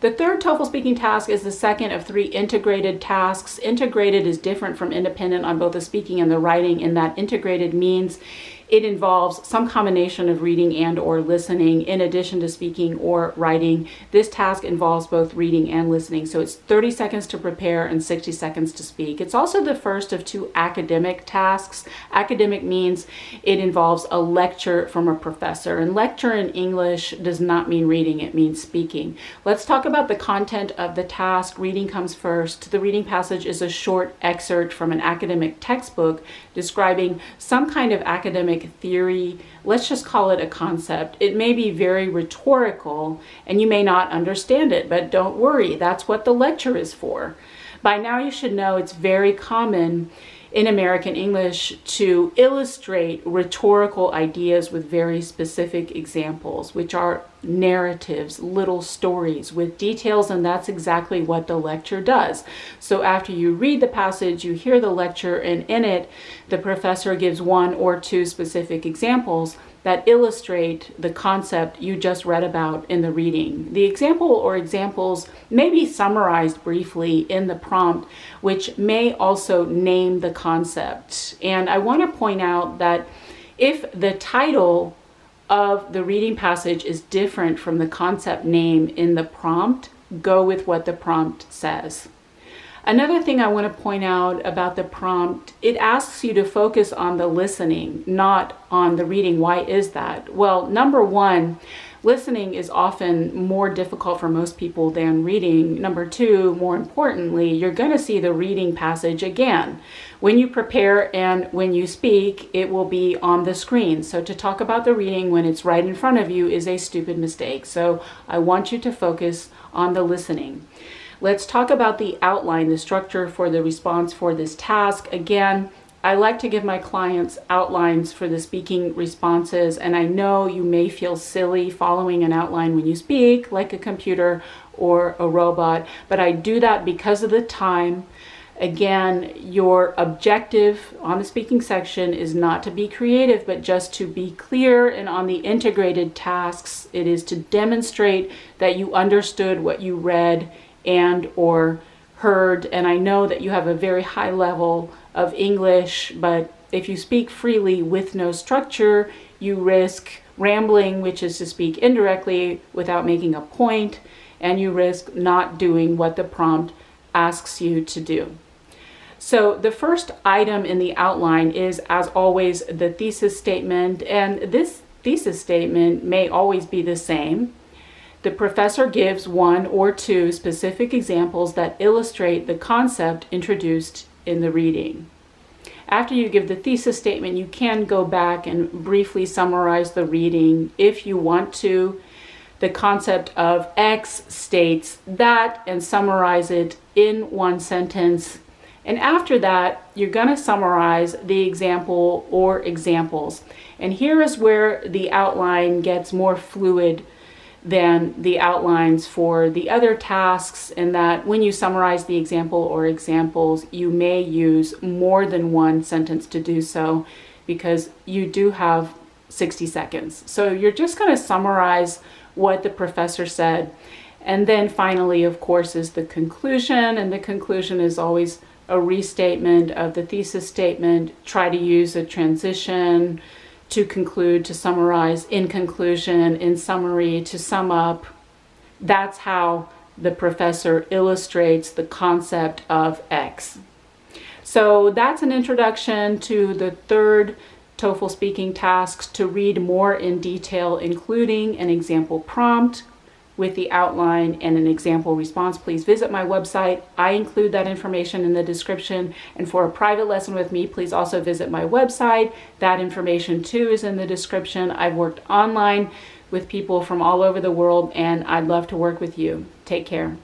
The third TOEFL speaking task is the second of 3 integrated tasks. Integrated is different from independent on both the speaking and the writing, in that integrated means it involves some combination of reading and or listening in addition to speaking or writing. This task involves both reading and listening. So it's 30 seconds to prepare and 60 seconds to speak. It's also the first of 2 academic tasks. Academic means it involves a lecture from a professor. And lecture in English does not mean reading, it means speaking. Let's talk about the content of the task. Reading comes first. The reading passage is a short excerpt from an academic textbook describing some kind of academic theory. Let's just call it a concept. It may be very rhetorical and you may not understand it, but don't worry, that's what the lecture is for. By now you should know it's very common in American English to illustrate rhetorical ideas with very specific examples, which are narratives, little stories with details, and that's exactly what the lecture does. So after you read the passage, you hear the lecture, and in it, the professor gives 1 or 2 specific examples that illustrate the concept you just read about in the reading. The example or examples may be summarized briefly in the prompt, which may also name the concept. And I want to point out that if the title of the reading passage is different from the concept name in the prompt, go with what the prompt says. Another thing I want to point out about the prompt, it asks you to focus on the listening, not on the reading. Why is that? Well, number 1, listening is often more difficult for most people than reading. Number 2, more importantly, you're going to see the reading passage again. When you prepare and when you speak, it will be on the screen. So to talk about the reading when it's right in front of you is a stupid mistake. So I want you to focus on the listening. Let's talk about the outline, the structure for the response for this task. Again, I like to give my clients outlines for the speaking responses, and I know you may feel silly following an outline when you speak, like a computer or a robot, but I do that because of the time. Again, your objective on the speaking section is not to be creative, but just to be clear. And on the integrated tasks, it is to demonstrate that you understood what you read and or heard. And I know that you have a very high level of English, but if you speak freely with no structure, you risk rambling, which is to speak indirectly without making a point, and you risk not doing what the prompt asks you to do. So the first item in the outline is, as always, the thesis statement, and this thesis statement may always be the same. The professor gives 1 or 2 specific examples that illustrate the concept introduced in the reading. After you give the thesis statement, you can go back and briefly summarize the reading if you want to. The concept of X states that, and summarize it in 1 sentence. And after that, you're going to summarize the example or examples. And here is where the outline gets more fluid than the outlines for the other tasks, in that when you summarize the example or examples, you may use more than 1 sentence to do so, because you do have 60 seconds. So you're just going to summarize what the professor said. And then finally, of course, is the conclusion. And the conclusion is always a restatement of the thesis statement. Try to use a transition to conclude, to summarize, in conclusion, in summary, to sum up. That's how the professor illustrates the concept of X. So that's an introduction to the third TOEFL speaking task, to read more in detail, including an example prompt with the outline and an example response. Please visit my website. I include that information in the description. And for a private lesson with me, please also visit my website. That information too is in the description. I've worked online with people from all over the world, and I'd love to work with you. Take care.